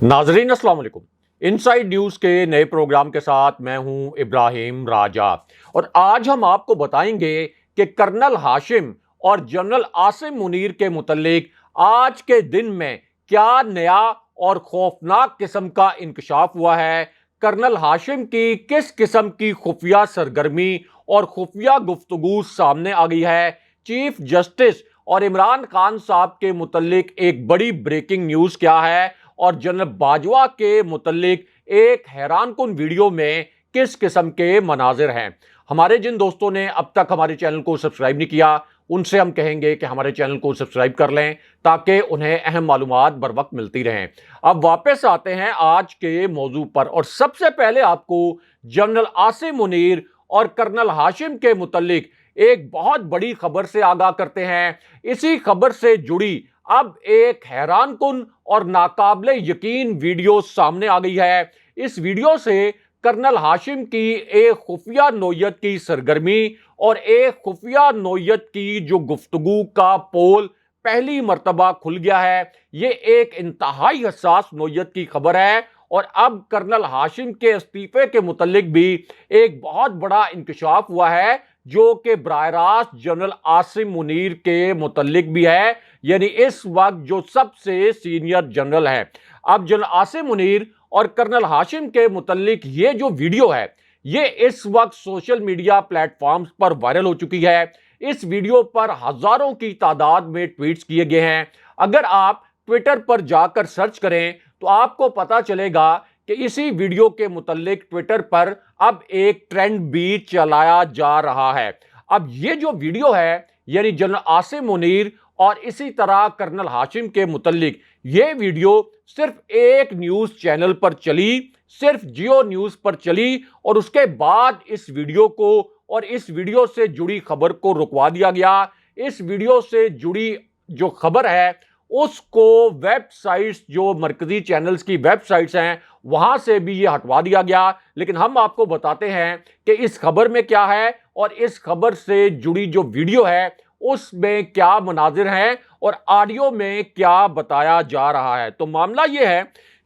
नाजरीन अस्सलाम वालेकुम। इनसाइड न्यूज़ के नए प्रोग्राम के साथ मैं हूं इब्राहिम राजा और आज हम आपको बताएंगे कि कर्नल हाशिम और जनरल आसिम मुनीर के मुतल्लिक आज के दिन में क्या नया और खौफनाक किस्म का इंकशाफ हुआ है। कर्नल हाशिम की किस किस्म की खुफिया सरगर्मी और खुफिया गुफ्तगू सामने आ गई है। चीफ जस्टिस और इमरान खान साहब के मुतल्लिक एक बड़ी ब्रेकिंग न्यूज़ क्या है और जनरल बाजवा के मुतल्लिक एक हैरानकुन वीडियो में किस किस्म के मनाजिर हैं। हमारे जिन दोस्तों ने अब तक हमारे चैनल को सब्सक्राइब नहीं किया उनसे हम कहेंगे कि हमारे चैनल को सब्सक्राइब कर लें ताकि उन्हें अहम मालूमात बर वक्त मिलती रहें। अब वापस आते हैं आज के मौजू पर और सबसे पहले आपको जनरल आसिम मुनीर और कर्नल हाशिम के मुतल्लिक एक बहुत बड़ी खबर से आगाह करते हैं। इसी खबर से जुड़ी अब एक हैरानकुन और नाकाबिले यकीन वीडियो सामने आ गई है। इस वीडियो से कर्नल हाशिम की एक खुफिया नोयत की सरगर्मी और एक खुफिया नोयत की जो गुफ्तगू का पोल पहली मर्तबा खुल गया है। ये एक इंतहाई हसास नोयत की खबर है और अब कर्नल हाशिम के इस्तीफे के मुतल्लिक भी एक बहुत बड़ा इंकशाफ हुआ है जो कि बराह रास्त जनरल आसिम मुनीर के मुतल्लिक भी है, यानी इस वक्त जो सबसे सीनियर जनरल है। अब जनरल आसिम मुनीर और कर्नल हाशिम के मुतल्लिक ये जो वीडियो है ये इस वक्त सोशल मीडिया प्लेटफॉर्म्स पर वायरल हो चुकी है। इस वीडियो पर हजारों की तादाद में ट्वीट्स किए गए हैं। अगर आप ट्विटर पर जाकर सर्च करें तो आपको पता चलेगा कि इसी वीडियो के मुतल्लिक ट्विटर पर अब एक ट्रेंड भी चलाया जा रहा है। अब ये जो वीडियो है यानी जनरल आसिम मुनीर और इसी तरह कर्नल हाशिम के मुतल्लिक ये वीडियो सिर्फ एक न्यूज चैनल पर चली, सिर्फ जियो न्यूज पर चली और उसके बाद इस वीडियो को और इस वीडियो से जुड़ी खबर को रुकवा दिया गया। इस वीडियो से जुड़ी जो खबर है उसको वेबसाइट्स जो मरकजी चैनल्स की वेबसाइट्स हैं वहां से भी ये हटवा दिया गया। लेकिन हम आपको बताते हैं कि इस खबर में क्या है और इस खबर से जुड़ी जो वीडियो है उसमें क्या मनाजिर हैं और ऑडियो में क्या बताया जा रहा है। तो मामला यह है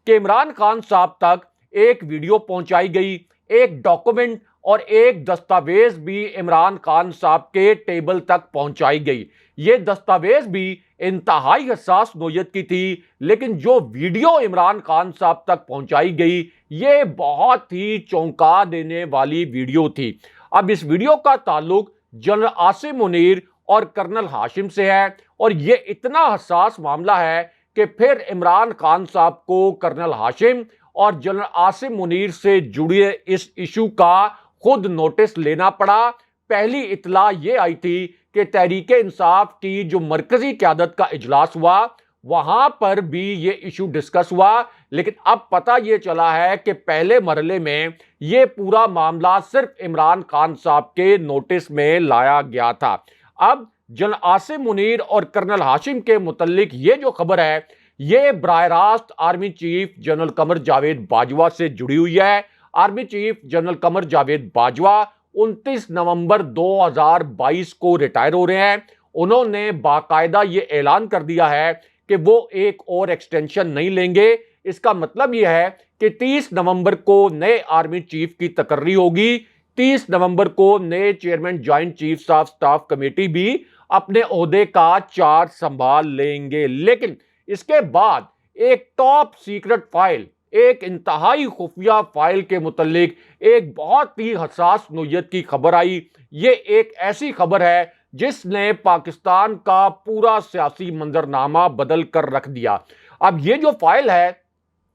कि इमरान खान साहब तक एक वीडियो पहुंचाई गई, एक डॉक्यूमेंट और एक दस्तावेज भी इमरान खान साहब के टेबल तक पहुंचाई गई। ये दस्तावेज भी इंतहाई हसास नोयत की थी, लेकिन जो वीडियो इमरान खान साहब तक पहुंचाई गई ये बहुत ही चौंका देने वाली वीडियो थी। अब इस वीडियो का ताल्लुक जनरल आसिम मुनीर और कर्नल हाशिम से है और ये इतना हसास मामला है कि फिर इमरान खान साहब को कर्नल हाशिम और जनरल आसिम मुनीर से जुड़े इस इशू का खुद नोटिस लेना पड़ा। पहली इतला ये आई थी कि तहरीके इंसाफ की जो मरकजी क़यादत का इजलास हुआ वहां पर भी ये इशू डिस्कस हुआ, लेकिन अब पता ये चला है कि पहले मरहले में ये पूरा मामला सिर्फ इमरान खान साहब के नोटिस में लाया गया था। अब जनरल आसिम मुनीर और कर्नल हाशिम के मुतल्लिक ये जो खबर है ये बराह रास्त army chief general Qamar Javed Bajwa से जुड़ी हुई है। Army chief general Qamar Javed Bajwa 29 नवंबर 2022 को रिटायर हो रहे हैं। उन्होंने बाकायदा ये ऐलान कर दिया है कि वो एक और एक्सटेंशन नहीं लेंगे। इसका मतलब यह है कि 30 नवंबर को नए आर्मी चीफ की तकर्री होगी। 30 नवंबर को नए chairman joint chiefs of staff committee भी अपने ओहदे का चार्ज संभाल लेंगे। लेकिन इसके बाद एक टॉप सीक्रेट फाइल, एक इंतहाई खुफिया फाइल के मुतल्लिक एक बहुत ही हसास नोयत की खबर आई। ये एक ऐसी खबर है जिसने पाकिस्तान का पूरा सियासी मंजरनामा बदल कर रख दिया। अब ये जो फाइल है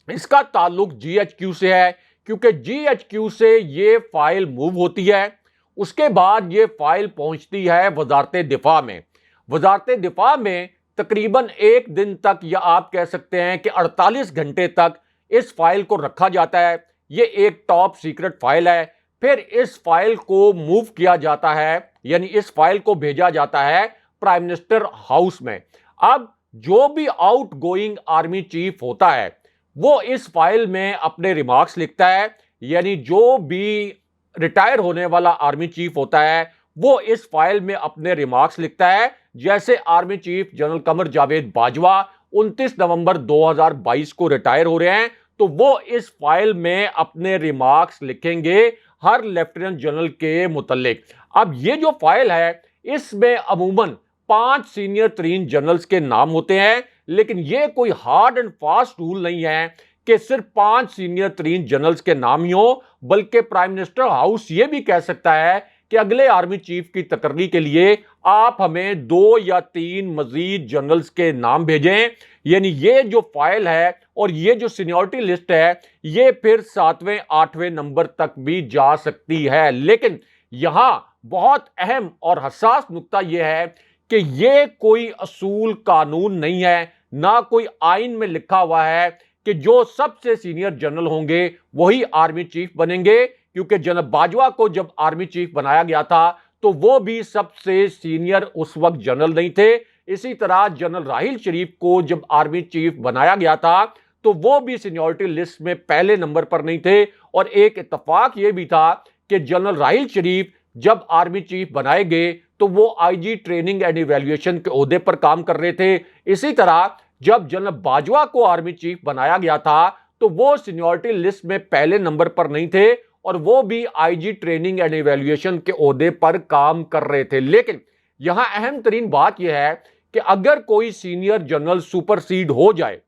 इसका ताल्लुक GHQ से है, क्योंकि GHQ से ये फाइल मूव होती है, उसके बाद ये फाइल पहुंचती है वजारत दिफा में। वजारत दिफा में तकरीबन एक दिन तक या आप कह सकते हैं कि 48 घंटे तक इस फाइल को रखा जाता है। ये एक टॉप सीक्रेट फाइल है। फिर इस फाइल को मूव किया जाता है, यानी इस फाइल को भेजा जाता है प्राइम मिनिस्टर हाउस में। अब जो भी आउट गोइंग आर्मी चीफ होता है वो इस फाइल में अपने रिमार्क्स लिखता है, यानी जो भी रिटायर होने वाला आर्मी चीफ होता है वो इस फाइल में अपने रिमार्क्स लिखता है। जैसे army chief general Qamar Javed Bajwa 29 नवंबर 2022 को रिटायर हो रहे हैं, तो वो इस फाइल में अपने रिमार्क्स लिखेंगे हर लेफ्टिनेंट जनरल के मुतल्लिक। अब ये जो फाइल है, इसमें अमूमन 5 सीनियर तरीन जनरल्स के नाम होते हैं, लेकिन ये कोई हार्ड एंड फास्ट रूल नहीं है कि सिर्फ 5 सीनियर तरीन जनरल्स के नाम ही हो, बल्कि प्राइम मिनिस्टर हाउस ये भी कह सकता है कि अगले आर्मी चीफ की तकर्री के लिए आप हमें 2 या 3 मजीद जनरल्स के नाम भेजें। यानी ये जो फाइल है और ये जो सीनियरिटी लिस्ट है, ये फिर 7वें 8वें नंबर तक भी जा सकती है। लेकिन यहां बहुत अहम और हसास नुक्ता यह है कि ये कोई असूल कानून नहीं है, ना कोई आइन में लिखा हुआ है कि जो सबसे सीनियर जनरल होंगे वही आर्मी चीफ बनेंगे, क्योंकि जनरल बाजवा को जब आर्मी चीफ बनाया गया था तो वो भी सबसे सीनियर उस वक्त जनरल नहीं थे। इसी तरह जनरल राहिल शरीफ को जब आर्मी चीफ बनाया गया था तो वो भी सीनियरिटी लिस्ट में पहले नंबर पर नहीं थे। और एक इत्तेफाक ये भी था कि जनरल राहिल शरीफ जब आर्मी चीफ बनाए गए तो वो आईजी ट्रेनिंग एंड इवैल्यूएशन के ओहदे पर काम कर रहे थे। इसी तरह जब जनरल बाजवा को आर्मी चीफ बनाया गया था तो वो सीनियरिटी लिस्ट में पहले नंबर पर नहीं थे और वो भी आईजी ट्रेनिंग एंड इवैल्यूएशन के ओहदे पर काम कर रहे थे। लेकिन यहां अहम तरीन बात यह है कि अगर कोई सीनियर जनरल सुपरसीड हो जाए,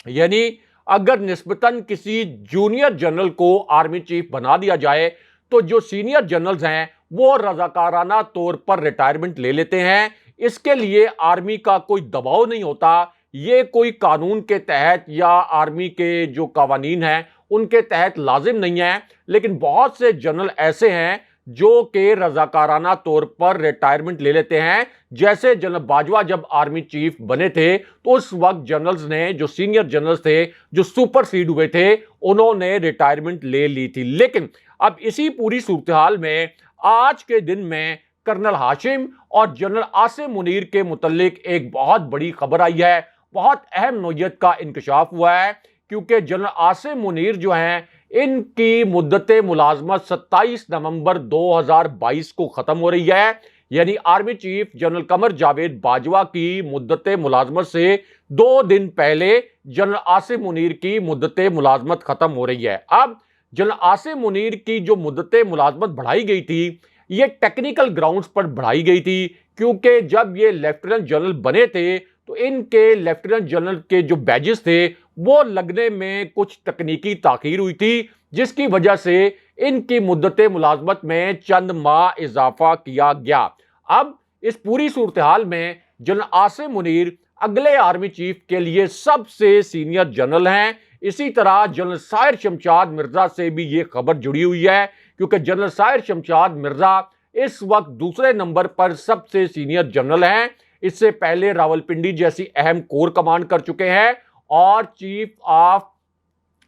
यानी अगर निस्बतन किसी जूनियर जनरल को आर्मी चीफ बना दिया जाए, तो जो सीनियर जनरल्स हैं वो रजाकाराना तौर पर रिटायरमेंट ले लेते हैं। इसके लिए आर्मी का कोई दबाव नहीं होता, ये कोई कानून के तहत या आर्मी के जो कावानीन हैं उनके तहत लाजिम नहीं है। लेकिन बहुत से जनरल ऐसे हैं जो कि रजाकाराना तौर पर रिटायरमेंट ले लेते हैं। जैसे जनरल बाजवा जब आर्मी चीफ बने थे तो उस वक्त जनरल्स ने, जो सीनियर जनरल्स थे जो सुपरसीड हुए थे, उन्होंने रिटायरमेंट ले ली थी। लेकिन अब इसी पूरी सूरत हाल में आज के दिन में कर्नल हाशिम और जनरल आसिम मुनीर के मुतल्लिक एक बहुत बड़ी खबर आई है। बहुत अहम नौयत का इंकशाफ हुआ है, क्योंकि जनरल आसिम मुनीर जो हैं इनकी मुद्दत मुलाजमत 27 नवंबर 2022 को खत्म हो रही है। यानी army chief general Qamar Javed Bajwa की मुद्दत मुलाजमत से 2 दिन पहले जनरल आसिम मुनीर की मुद्दत मुलाजमत खत्म हो रही है। अब जनरल आसिम मुनीर की जो मुद्दत मुलाजमत बढ़ाई गई थी, ये टेक्निकल ग्राउंड्स पर बढ़ाई गई थी, क्योंकि जब ये लेफ्टिनेंट जनरल बने थे तो इनके लेफ्टिनेंट जनरल के जो बैजेस थे वो लगने में कुछ तकनीकी ताखीर हुई थी, जिसकी वजह से इनकी मुद्दत मुलाजमत में चंद माह इजाफा किया गया। अब इस पूरी सूरत हाल में जनरल आसिम मुनीर अगले आर्मी चीफ के लिए सबसे सीनियर जनरल हैं। इसी तरह जनरल साहिर शमशाद मिर्जा से भी ये खबर जुड़ी हुई है, क्योंकि जनरल साहिर शमशाद मिर्जा इस वक्त दूसरे नंबर पर सबसे सीनियर जनरल हैं। इससे पहले रावलपिंडी जैसी अहम कोर कमांड कर चुके हैं और चीफ ऑफ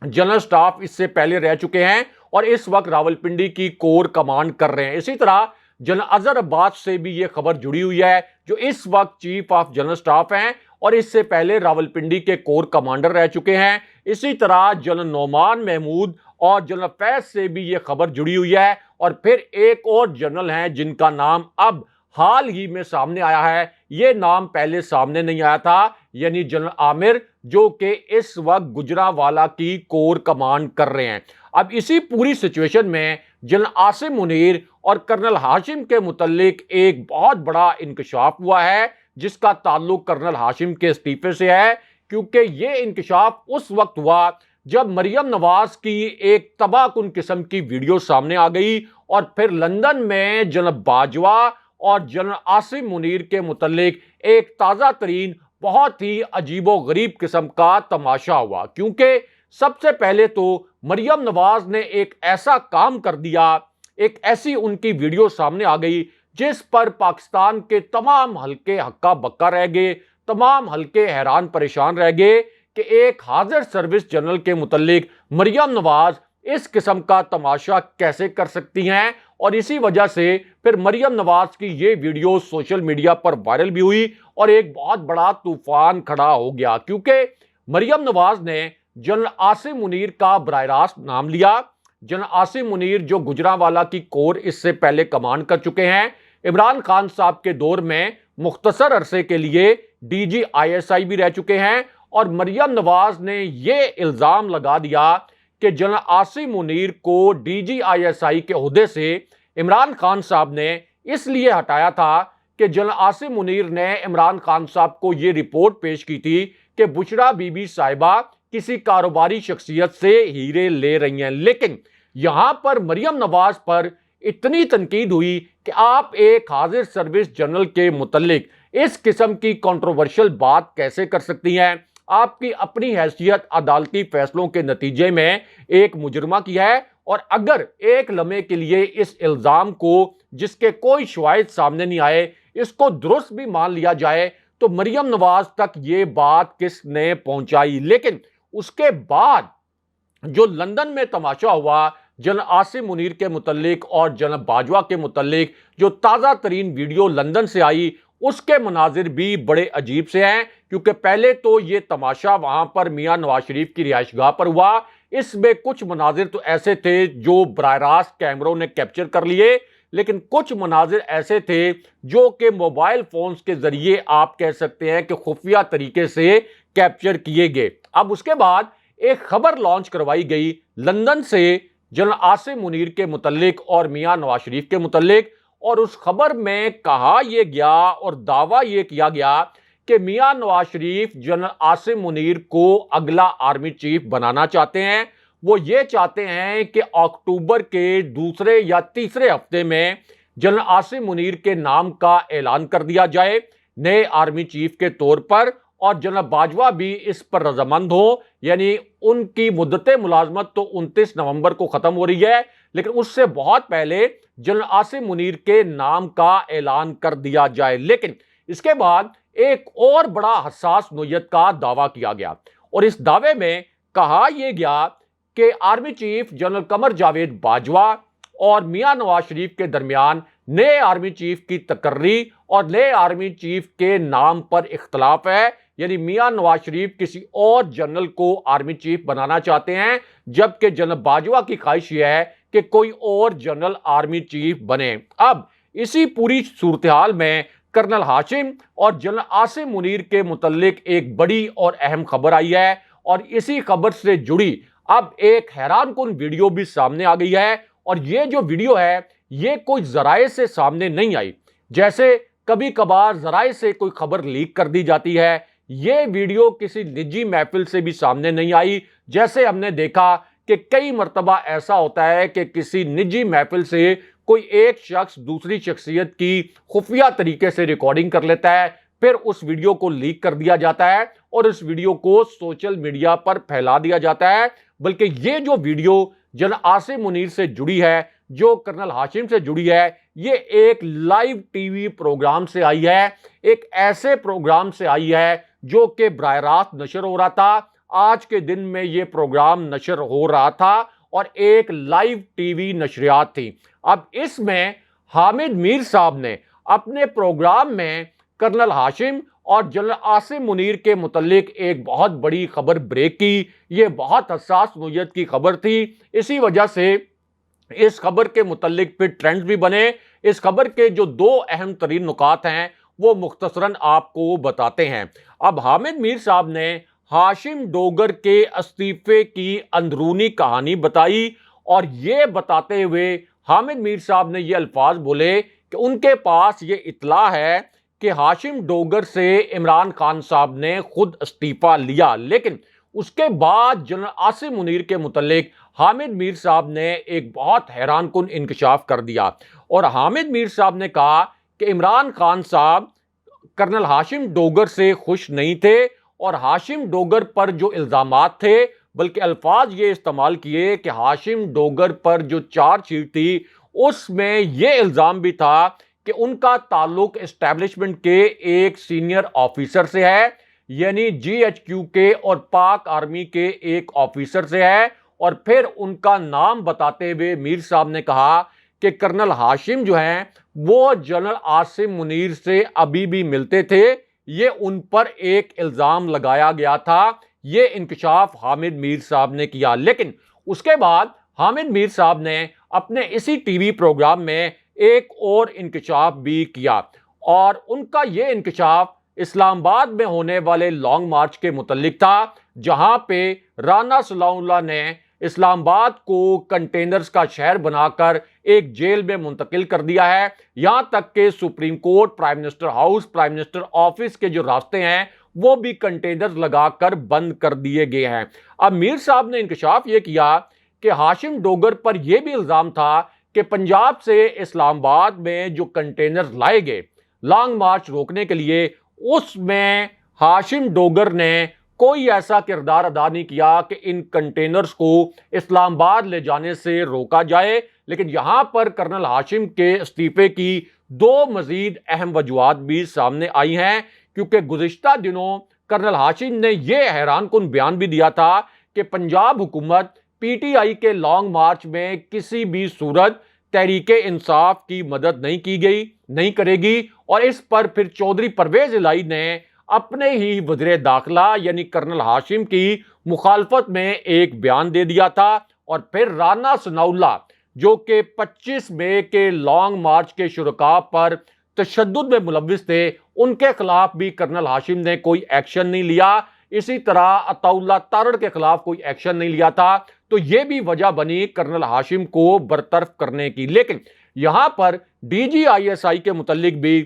जनरल स्टाफ इससे पहले रह चुके हैं और इस वक्त रावलपिंडी की कोर कमांड कर रहे हैं। इसी तरह जनरल अजहर अब्बास से भी यह खबर जुड़ी हुई है, जो इस वक्त चीफ ऑफ जनरल स्टाफ हैं और इससे पहले रावलपिंडी के कोर कमांडर रह चुके हैं। इसी तरह जनरल नोमान महमूद और जनरल फैज से भी यह खबर जुड़ी हुई है। और फिर एक और जनरल हैं जिनका नाम अब हाल ही में सामने आया है, यह नाम पहले सामने नहीं आया था, यानी जनरल आमिर, जो कि इस वक्त गुजरांवाला की कोर कमांड कर रहे हैं। अब इसी पूरी सिचुएशन में जनरल आसिम मुनीर और कर्नल हाशिम के मुतल्लिक एक बहुत बड़ा इंकशाफ हुआ है, जिसका ताल्लुक कर्नल हाशिम के इस्तीफे से है। क्योंकि यह इंकशाफ उस वक्त हुआ जब मरियम नवाज की एक तबाहकुन किस्म की वीडियो सामने आ गई और फिर लंदन में जनरल बाजवा और जनरल आसिम मुनीर के मुतल्लिक एक ताज़ा तरीन बहुत ही अजीबो गरीब किस्म का तमाशा हुआ। क्योंकि सबसे पहले तो मरियम नवाज ने एक ऐसा काम कर दिया, एक ऐसी उनकी वीडियो सामने आ गई जिस पर पाकिस्तान के तमाम हल्के हक्का बक्का रह गए, तमाम हल्के हैरान परेशान रह गए कि एक हाजिर सर्विस जनरल के मुतल्लिक मरियम नवाज इस किस्म का तमाशा कैसे कर सकती हैं। और इसी वजह से फिर मरियम नवाज की ये वीडियो सोशल मीडिया पर वायरल भी हुई और एक बहुत बड़ा तूफान खड़ा हो गया, क्योंकि मरियम नवाज ने जनरल आसिम मुनीर का बराह रास्त नाम लिया। जनरल आसिम मुनीर जो गुजरांवाला की कोर इससे पहले कमांड कर चुके हैं, इमरान खान साहब के दौर में मुख्तसर अरसे के लिए डीजी आईएसआई भी रह चुके हैं। और मरियम नवाज ने यह इल्जाम लगा दिया कि जनरल आसिम मुनीर को डीजी आईएसआई के ओहदे से इमरान खान साहब ने इसलिए हटाया था कि जनरल आसिम मुनीर ने इमरान खान साहब को यह रिपोर्ट पेश की थी कि बुशरा बीबी साहिबा किसी कारोबारी शख्सियत से हीरे ले रही हैं। लेकिन यहां पर मरियम नवाज पर इतनी तनकीद हुई कि आप एक हाजिर सर्विस जनरल के मुतल्लिक इस किस्म की कंट्रोवर्शियल बात कैसे कर सकती हैं। आपकी अपनी हैसियत अदालती फैसलों के नतीजे में एक मुजरिमा की है, और अगर एक लम्हे के लिए इस इल्जाम को, जिसके कोई शवाहिद सामने नहीं आए, इसको दुरुस्त भी मान लिया जाए तो मरियम नवाज तक ये बात किसने पहुंचाई। लेकिन उसके बाद जो लंदन में तमाशा हुआ जनरल आसिम मुनीर के मुतल्लिक और जनरल बाजवा के मुतल्लिक, जो ताज़ा तरीन वीडियो लंदन से आई, उसके मनाजिर भी बड़े अजीब से हैं। क्योंकि पहले तो ये तमाशा वहां पर मियां नवाज शरीफ की रिहाइशगाह पर हुआ। इसमें कुछ मनाजिर तो ऐसे थे जो बराह रास्त कैमरों ने कैप्चर कर लिए, लेकिन कुछ मनाजिर ऐसे थे जो कि मोबाइल फोन्स के जरिए आप कह सकते हैं कि खुफिया तरीके से कैप्चर किए गए। अब उसके बाद एक खबर लॉन्च करवाई गई लंदन से जनरल आसिम मुनीर के मुतल्लिक और मियां नवाज शरीफ के मुतल्लिक, और उस खबर में कहा यह गया और दावा यह किया गया कि मियां नवाज शरीफ जनरल आसिम मुनीर को अगला आर्मी चीफ बनाना चाहते हैं। वो ये चाहते हैं कि अक्टूबर के दूसरे या तीसरे हफ्ते में जनरल आसिम मुनीर के नाम का ऐलान कर दिया जाए नए आर्मी चीफ के तौर पर, और जनरल बाजवा भी इस पर रजामंद हो। यानी उनकी मुद्दत मुलाजमत तो 29 नवंबर को खत्म हो रही है, लेकिन उससे बहुत पहले जनरल आसिम मुनीर के नाम का ऐलान कर दिया जाए। लेकिन इसके बाद एक और बड़ा हसास नोयत का दावा किया गया, और इस दावे में कहा यह गया कि army chief general Qamar Javed Bajwa और मियां नवाज शरीफ के दरमियान नए आर्मी चीफ की तकर्री और नए आर्मी चीफ के नाम पर इख्तलाफ है। यानी मियां नवाज शरीफ किसी और जनरल को आर्मी चीफ बनाना चाहते हैं, जबकि जनरल बाजवा की ख्वाहिश यह है कि कोई और जनरल आर्मी चीफ बने। अब इसी पूरी सूरत हाल में कर्नल हाशिम और जनरल आसिम मुनीर के मुतल्लिक एक बड़ी और अहम खबर आई है, और इसी खबर से जुड़ी अब एक हैरानकुन वीडियो भी सामने आ गई है। और ये जो वीडियो है ये कोई जराए से सामने नहीं आई, जैसे कभी कभार जराए से कोई खबर लीक कर दी जाती है। ये वीडियो किसी निजी महफिल से भी सामने नहीं आई। जैसे हमने देखा कि कई मर्तबा ऐसा होता है कि किसी निजी महफिल से कोई एक शख्स दूसरी शख्सियत की खुफिया तरीके से रिकॉर्डिंग कर लेता है, फिर उस वीडियो को लीक कर दिया जाता है और इस वीडियो को सोशल मीडिया पर फैला दिया जाता है। बल्कि ये जो वीडियो जनरल आसिम मुनीर से जुड़ी है, जो कर्नल हाशिम से जुड़ी है, ये एक लाइव टीवी प्रोग्राम से आई है। एक ऐसे प्रोग्राम से आई है जो कि बराह रास्त नशर हो रहा था। आज के दिन में ये प्रोग्राम नशर हो रहा था और एक लाइव टीवी नशरियात थी। अब इसमें हामिद मीर साहब ने अपने प्रोग्राम में कर्नल हाशिम और जनरल आसिम मुनीर के मुतल्लिक एक बहुत बड़ी खबर ब्रेक की। ये बहुत हसास नोयत की खबर थी, इसी वजह से इस खबर के मुतल्लिक फिर ट्रेंड भी बने। इस खबर के जो दो अहम तरीन नुकात हैं वो मुख्तसरन आपको बताते हैं। अब हामिद मीर साहब ने हाशिम डोगर के इस्तीफे की अंदरूनी कहानी बताई, और ये बताते हुए हामिद मीर साहब ने ये अल्फाज बोले कि उनके पास ये इत्तला है कि हाशिम डोगर से इमरान खान साहब ने खुद इस्तीफा लिया। लेकिन उसके बाद जनरल आसिम मुनीर के मुतल्लिक हामिद मीर साहब ने एक बहुत हैरानकुन इंकशाफ कर दिया, और हामिद मीर साहब ने कहा कि इमरान खान साहब कर्नल हाशिम डोगर से खुश नहीं थे, और हाशिम डोगर पर जो इल्ज़ामात थे, बल्कि अल्फाज ये इस्तेमाल किए कि हाशिम डोगर पर जो चार्जशीट थी उसमें यह इल्ज़ाम भी था कि उनका ताल्लुक एस्टैब्लिशमेंट के एक सीनियर ऑफिसर से है, यानी GHQ के और पाक आर्मी के एक ऑफिसर से है। और फिर उनका नाम बताते हुए मीर साहब ने कहा कि कर्नल हाशिम जो हैं वो जनरल आसिम मुनीर से अभी भी मिलते थे, ये उन पर एक इल्ज़ाम लगाया गया था। ये इंकशाफ हामिद मीर साहब ने किया। लेकिन उसके बाद हामिद मीर साहब ने अपने इसी टीवी प्रोग्राम में एक और इंकशाफ भी किया, और उनका ये इंकशाफ इस्लामाबाद में होने वाले लॉन्ग मार्च के मुतल्लिक था, जहां पे राना सनाउल्लाह ने इस्लामाबाद को कंटेनर्स का शहर बनाकर एक जेल में मुंतकिल कर दिया है। यहां तक कि supreme court, prime minister house, prime minister office के जो रास्ते हैं वो भी कंटेनर्स लगाकर बंद कर दिए गए हैं। अब मीर साहब ने इंकशाफ ये किया कि हाशिम डोगर पर यह भी इल्जाम था कि पंजाब से इस्लामाबाद में जो कंटेनर्स लाए गए लॉन्ग मार्च रोकने के लिए, उसमें हाशिम डोगर ने कोई ऐसा किरदार अदा नहीं किया कि इन कंटेनर्स को इस्लामाबाद ले जाने से रोका जाए। लेकिन यहां पर कर्नल हाशिम के इस्तीफे की दो मजीद अहम वजूहात भी सामने आई हैं, क्योंकि गुज़िश्ता दिनों कर्नल हाशिम ने यह हैरानकुन बयान भी दिया था कि पंजाब हुकूमत पीटीआई के लॉन्ग मार्च में किसी भी सूरत तहरीके इंसाफ की मदद नहीं करेगी। और इस पर फिर चौधरी परवेज इलाही ने अपने ही वज़ीर दाखिला यानी कर्नल हाशिम की मुखालफत में एक बयान दे दिया था। और फिर राना सनाउल्लाह जो कि 25 मई के लॉन्ग मार्च के शुरका पर तशद्दुद में मुलव्विस थे, उनके खिलाफ भी कर्नल हाशिम ने कोई एक्शन नहीं लिया। इसी तरह अताउल्लाह तारड़ के खिलाफ कोई एक्शन नहीं लिया था। तो यह भी वजह बनी कर्नल हाशिम को बरतरफ करने की। लेकिन यहां पर डीजीआईएसआई के मुतल्लिक भी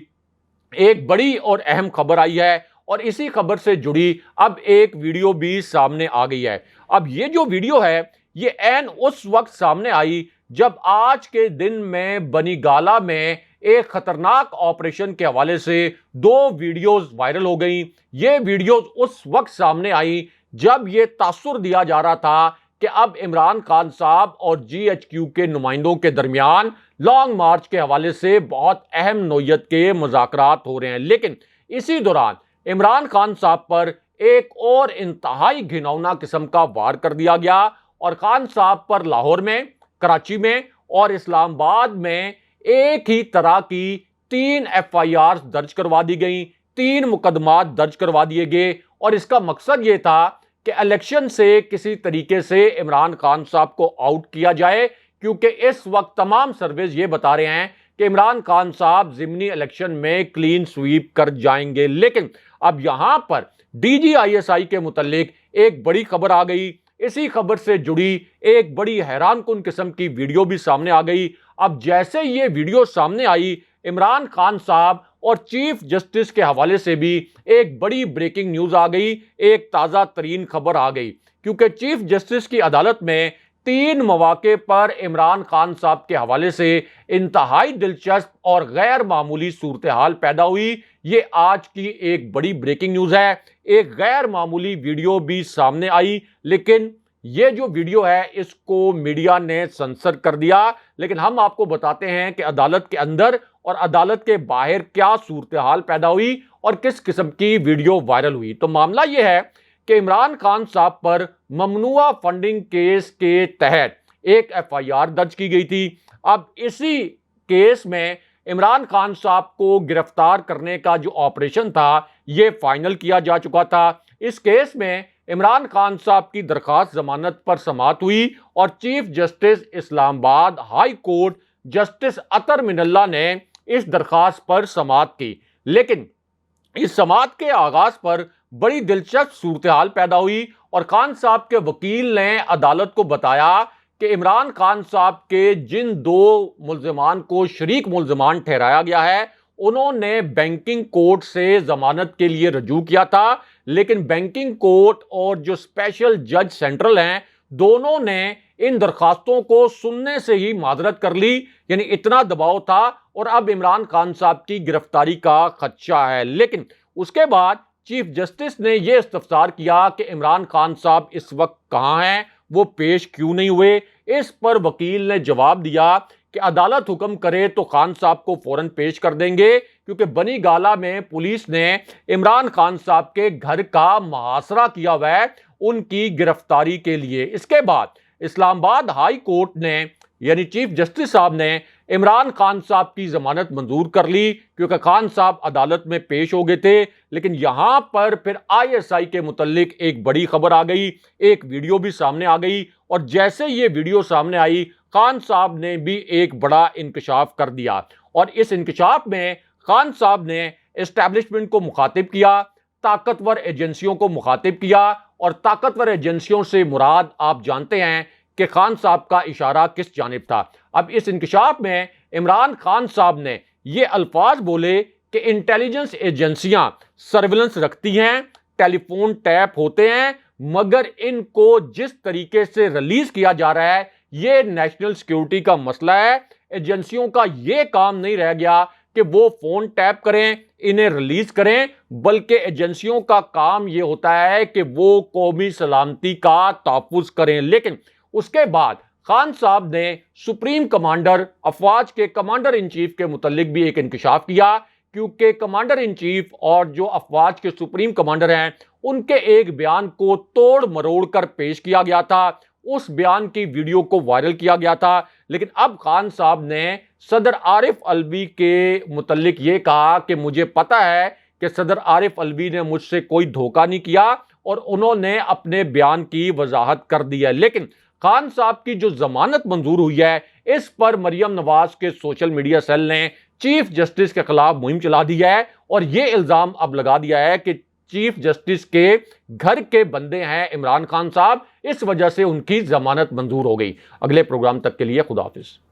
एक बड़ी और अहम खबर आई है, और इसी खबर से जुड़ी अब एक वीडियो भी सामने आ गई है। अब ये जो वीडियो है ये ऐन उस वक्त सामने आई जब आज के दिन में बनीगाला में एक खतरनाक ऑपरेशन के हवाले से दो वीडियोस वायरल हो गई। ये वीडियोस उस वक्त सामने आई जब ये तासुर दिया जा रहा था कि अब इमरान खान साहब और जीएचक्यू के नुमाइंदों के दरमियान लॉन्ग मार्च के हवाले से बहुत अहम नोयत के मुज़ाकरात हो रहे हैं। लेकिन इसी दौरान इमरान खान साहब पर एक और इंतहाई घिनौना किस्म का वार कर दिया गया, और खान साहब पर लाहौर में, कराची में और इस्लामाबाद में एक ही तरह की 3 एफआईआर दर्ज करवा दी गई, 3 मुकदमात दर्ज करवा दिए गए। और इसका मकसद यह था कि इलेक्शन से किसी तरीके से इमरान खान साहब को आउट किया जाए, क्योंकि इस वक्त तमाम सर्वेज ये बता रहे हैं कि इमरान खान साहब ज़िमनी इलेक्शन में क्लीन स्वीप कर जाएंगे। लेकिन अब यहां पर डीजीआईएसआई के मुतल्लिक एक बड़ी खबर आ गई। इसी खबर से जुड़ी एक बड़ी हैरानकुन किस्म की वीडियो भी सामने आ गई। अब जैसे ये वीडियो सामने आई, इमरान खान साहब और चीफ जस्टिस के हवाले से भी एक बड़ी ब्रेकिंग न्यूज आ गई, एक ताज़ा तरीन खबर आ गई, क्योंकि चीफ जस्टिस की अदालत में 3 मौके पर इमरान खान साहब के हवाले से इंतहाई दिलचस्प और गैर मामूली सूरत हाल पैदा हुई। ये आज की एक बड़ी ब्रेकिंग न्यूज है। एक गैर मामूली वीडियो भी सामने आई, लेकिन ये जो वीडियो है इसको मीडिया ने सेंसर कर दिया। लेकिन हम आपको बताते हैं कि अदालत के अंदर और अदालत के बाहर क्या सूरत हाल पैदा हुई और किस किस्म की वीडियो वायरल हुई। तो मामला यह है कि इमरान खान साहब पर ममनुआ फंडिंग केस के तहत एक एफआईआर दर्ज की गई थी। अब इसी केस में इमरान खान साहब को गिरफ्तार करने का जो ऑपरेशन था ये फाइनल किया जा चुका था। इस केस में इमरान खान साहब की दरखास्त जमानत पर समाअत हुई और chief justice Islamabad high court justice Athar Minallah ने इस दरखास्त पर समाअत की। लेकिन इस समाअत के आगाज पर बड़ी दिलचस्प सूरत हाल पैदा हुई और खान साहब के वकील ने अदालत को बताया कि इमरान खान साहब के जिन 2 मुल्जिमान को शरीक मुल्जिमान ठहराया गया है, उन्होंने बैंकिंग कोर्ट से जमानत के लिए रजू किया था, लेकिन बैंकिंग कोर्ट और जो स्पेशल जज सेंट्रल हैं, दोनों ने इन दरखास्तों को सुनने से ही माजरत कर ली। यानी इतना दबाव था और अब इमरान खान साहब की गिरफ्तारी का खदशा है। लेकिन उसके बाद चीफ जस्टिस ने यह इस्तफसार किया कि इमरान खान साहब इस वक्त कहां हैं, वो पेश क्यों नहीं हुए। इस पर वकील ने जवाब दिया कि अदालत हुक्म करे तो खान साहब को फौरन पेश कर देंगे, क्योंकि बनीगाला में पुलिस ने इमरान खान साहब के घर का मुहासरा किया हुआ है उनकी गिरफ्तारी के लिए। इसके बाद इस्लामाबाद हाई कोर्ट ने यानी चीफ जस्टिस साहब ने इमरान खान साहब की जमानत मंजूर कर ली, क्योंकि खान साहब अदालत में पेश हो गए थे। लेकिन यहां पर फिर आईएसआई के मुतल्लिक एक बड़ी खबर आ गई, एक वीडियो भी सामने आ गई और जैसे ये वीडियो सामने आई, खान साहब ने भी एक बड़ा इंकशाफ कर दिया और इस इंकशाफ में खान साहब ने एस्टैब्लिशमेंट को मुखातिब किया, ताकतवर एजेंसियों को मुखातिब किया, और ताकतवर एजेंसियों से मुराद आप जानते हैं कि खान साहब का इशारा किस जानिब था। अब इस इंकशाफ में इमरान खान साहब ने ये अल्फाज बोले कि इंटेलिजेंस एजेंसियां सर्विलेंस रखती हैं, टेलीफोन टैप होते हैं, मगर इनको जिस तरीके से रिलीज किया जा रहा है ये नेशनल सिक्योरिटी का मसला है। एजेंसियों का ये काम नहीं रह गया कि वो फोन टैप करें, इन्हें रिलीज करें, बल्कि एजेंसियों का काम ये होता है कि वो कौमी सलामती का तहफ़्फ़ुज़ करें। लेकिन उसके बाद खान साहब ने सुप्रीम कमांडर अफवाज के कमांडर इन चीफ के मुतल्लिक भी एक इंकशाफ किया, क्योंकि कमांडर इन चीफ और जो अफवाज के सुप्रीम कमांडर हैं उनके एक बयान को तोड़ मरोड़ कर पेश किया गया था। उस बयान की वीडियो को वायरल किया गया था। लेकिन अब खान साहब ने सदर आरिफ अलवी के मुतल्लिक ये कहा कि मुझे पता है कि सदर आरिफ अलवी ने मुझसे कोई धोखा नहीं किया, और उन्होंने अपने बयान की वजाहत कर दी है। लेकिन खान साहब की जो जमानत मंजूर हुई है इस पर मरियम नवाज के सोशल मीडिया सेल ने चीफ जस्टिस के खिलाफ मुहिम चला दी है, और यह इल्जाम अब लगा दिया है कि चीफ जस्टिस के घर के बंदे हैं इमरान खान साहब, इस वजह से उनकी जमानत मंजूर हो गई। अगले प्रोग्राम तक के लिए खुदा हाफिज।